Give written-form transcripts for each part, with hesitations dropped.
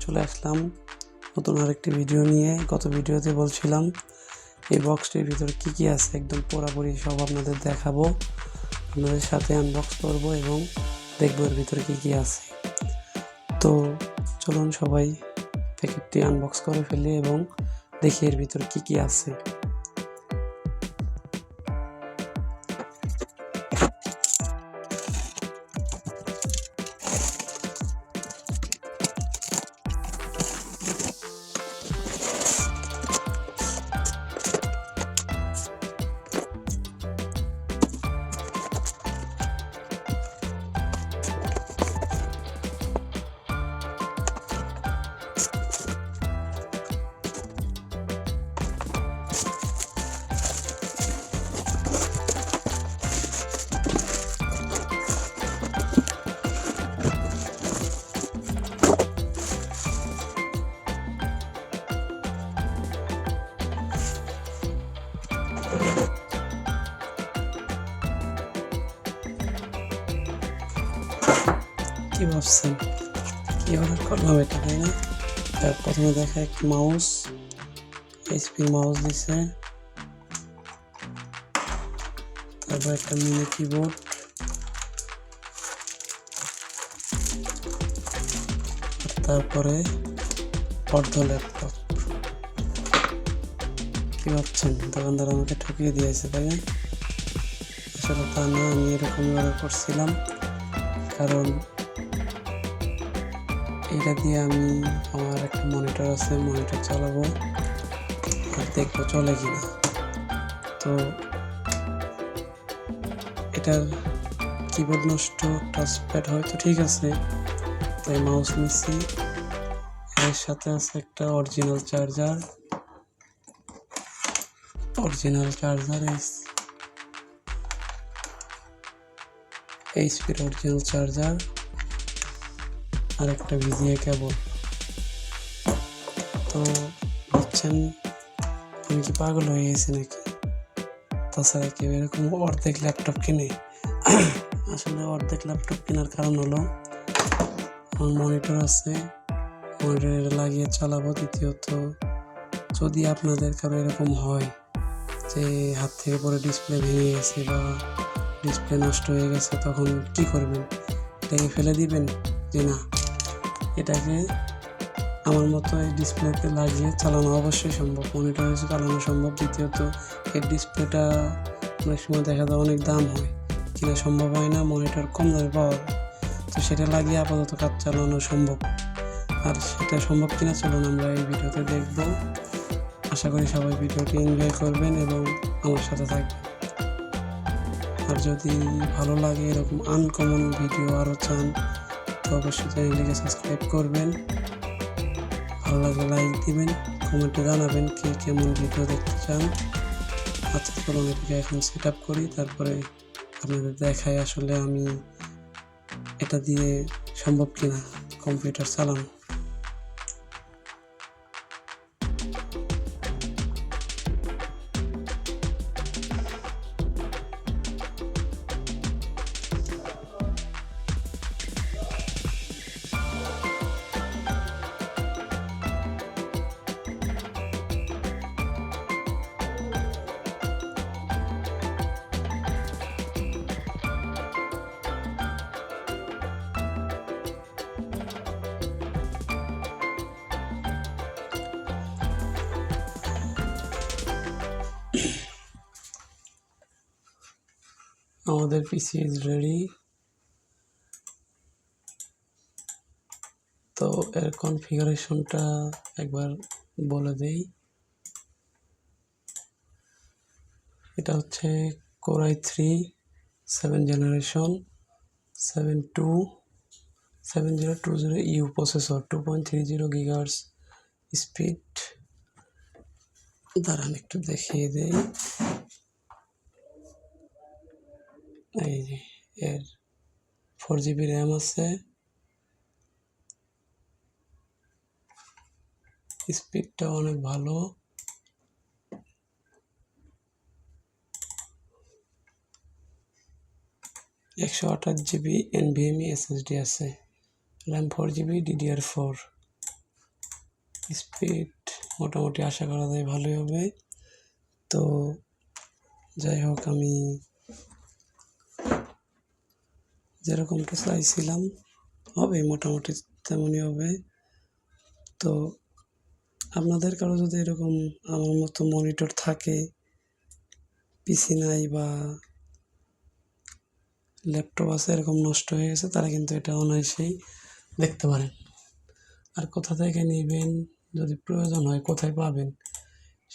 চলে আসলাম নতুন আরেকটি ভিডিও নিয়ে। গত ভিডিওতে বলছিলাম এই বক্সটির ভিতরে কি আছে একদম পুরোপুরি সব আপনাদের দেখাবো, আপনাদের সাথে আনবক্স করব এবং দেখব এর ভিতরে কি আছে। তো চলুন সবাই প্যাকেটটি আনবক্স করে ফেলি এবং দেখি এর ভিতরে কি আছে। কি ভাবছেন কি অর্ডার করলাম এটা, তাই না? প্রথমে দেখা একটি মাউস, এইচপি মাউস দিছে, তারপর একটা মিনি কিবোর্ড, তারপরে অর্ধ ল্যাপটপ। কি ভাবছেন দোকানদার আমাকে ঠকিয়ে দিয়েছে, তাই না? আসলে তা না, আমি এরকমই অর্ডার করছিলাম, কারণ এটা দিয়ে আমি আমার একটা মনিটর আছে, মনিটর চালাবো আর দেখবো চলে কিনা। তো এটার কিবোর্ড নষ্ট, টাচপ্যাড হয়তো ঠিক আছে, তাই মাউস নিচ্ছি। এর সাথে আছে একটা অরিজিনাল চার্জার, এইচপির অরিজিনাল চার্জার আর একটা ভিজিএ কেবল। তো ভাবছেন আমি কি পাগল হয়ে গেছি নাকি? তাছাড়া কেউ এরকম অর্ধেক ল্যাপটপ কিনে? আসলে অর্ধেক ল্যাপটপ কেনার কারণ হলো আমার মনিটর আছে, মনিটরে লাগিয়ে চালাবো। দ্বিতীয়ত, যদি আপনাদের কারো এরকম হয় যে হাত থেকে পরে ডিসপ্লে ভেঙে গেছে বা ডিসপ্লে নষ্ট হয়ে গেছে, তখন কি করবেন? এটাকে ফেলে দিবেন? যে না, এটাকে আমার মতো এই ডিসপ্লেতে লাগিয়ে চালানো অবশ্যই সম্ভব, মনিটরে চালানো সম্ভব। দ্বিতীয়ত, এর ডিসপ্লেটা অনেক সময় দেখা যায় অনেক দাম হয়, কিনা সম্ভব হয় না, মনিটর কম দামে পাওয়া যায়। তো সেটা লাগিয়ে আপাতত কাজ চালানো সম্ভব। আর সেটা সম্ভব কিনা চলুন আমরা এই ভিডিওতে দেখব। আশা করি সবাই ভিডিওটি এনজয় করবেন এবং আমার সাথে থাকবেন। আর যদি ভালো লাগে, এরকম আনকমন ভিডিও আরও চান, তো অবশ্যই চ্যানেলটিকে সাবস্ক্রাইব করবেন। ভালো লাগলে লাইক দিবেন, কমেন্টে জানাবেন কে কেমন ভিডিও দেখতে চান। আচ্ছা চলুন এটাকে এখন সেট আপ করি, তারপরে আপনাদের দেখাই আসলে আমি এটা দিয়ে সম্ভব কিনা কম্পিউটার চালানো। আমাদের পিসি ইজ রেডি। তো এর কনফিগারেশনটা একবার বলে দেই। এটা হচ্ছে Core i3 7 generation 7020U processor, 2.30 GHz speed. দাঁড়ান একটু দেখিয়ে দেই। এই যে এর 4GB র্যাম আছে, স্পিডটা অনেক ভালো। 128GB NVMe SSD আছে, র্যাম 4GB DDR4। স্পিড মোটামুটি আশা করা যায় ভালোই হবে। তো যাই হোক, আমি যেরকমটা চাইছিলাম হবে, মোটামুটি তেমনই হবে। তো আপনাদের কারো যদি এরকম আমার মতো মনিটর থাকে, পিসি নাই বা ল্যাপটপ আছে এরকম নষ্ট হয়ে গেছে, তারা কিন্তু এটা অনায়াসেই দেখতে পারেন। আর কোথা থেকে নেবেন, যদি প্রয়োজন হয় কোথায় পাবেন,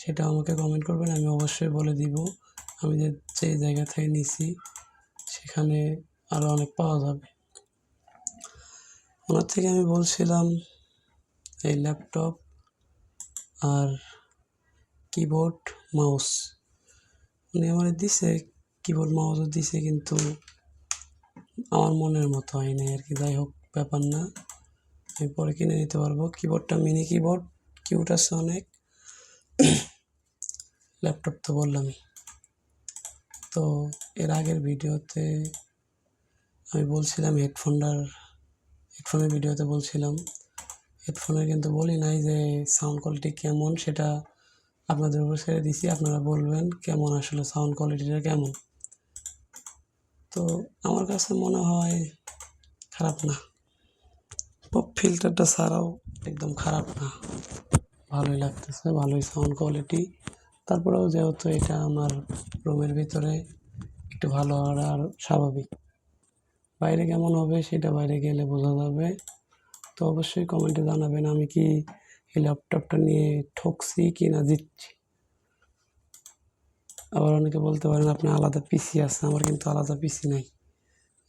সেটা আমাকে কমেন্ট করবেন, আমি অবশ্যই বলে দিব। আমি যে জায়গা থেকে নিছি সেখানে আরও অনেক পাওয়া যাবে। ওনার থেকে আমি বলছিলাম এই ল্যাপটপ আর কিবোর্ড মাউস, উনি আমার দিছে, কিবোর্ড মাউসও দিছে, কিন্তু আমার মনের মতো হয় নাই আর কি। যাই হোক, ব্যাপার না, আমি পরে কিনে নিতে পারবো। কিবোর্ডটা মিনি কিবোর্ড, কিউট আছে অনেক। ল্যাপটপ তো বললামই। তো এর আগের ভিডিওতে আমি বলছিলাম হেডফোনের ভিডিওতে বলছিলাম, হেডফোনের কিন্তু বলি নাই যে সাউন্ড কোয়ালিটি কেমন, সেটা আপনাদের উপর ছেড়ে দিছি। আপনারা বলবেন কেমন আসলে সাউন্ড কোয়ালিটিটা কেমন। তো আমার কাছে মনে হয় খারাপ না, পপ ফিল্টারটা ছাড়াও একদম খারাপ না, ভালোই লাগতেছে, ভালোই সাউন্ড কোয়ালিটি। তারপরেও যেহেতু এটা আমার রুমের ভিতরে, একটু ভালো হওয়াটা আর স্বাভাবিক। বাইরে কেমন হবে সেটা বাইরে গেলে বোঝা যাবে। তো অবশ্যই কমেন্টে জানাবেন আমি কি এই ল্যাপটপটা নিয়ে ঠকছি কি না জিতছি। আবার অনেকে বলতে পারেন আপনার আলাদা পিসি আছে, আমার কিন্তু আলাদা পিসি নাই,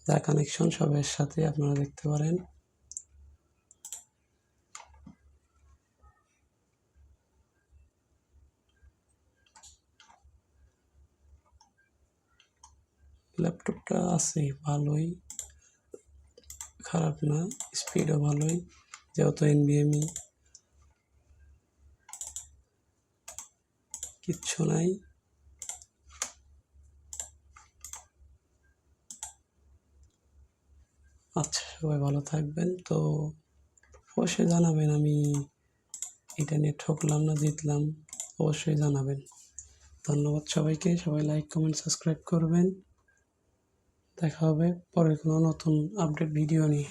যা কানেকশন সবের সাথে আপনারা দেখতে পারেন। ল্যাপটপটা আছে ভালোই, খারাপ না, স্পিডও ভালোই, যেহেতু এনভিএমই, কিচ্ছু নাই। আচ্ছা, সবাই ভালো থাকবেন। তো অবশ্যই জানাবেন আমি এটা নিয়ে ঠকলাম না জিতলাম, অবশ্যই জানাবেন। ধন্যবাদ সবাইকে, সবাই লাইক কমেন্ট সাবস্ক্রাইব করবেন। দেখা হবে পরের কোনো নতুন আপডেট ভিডিও নিয়ে।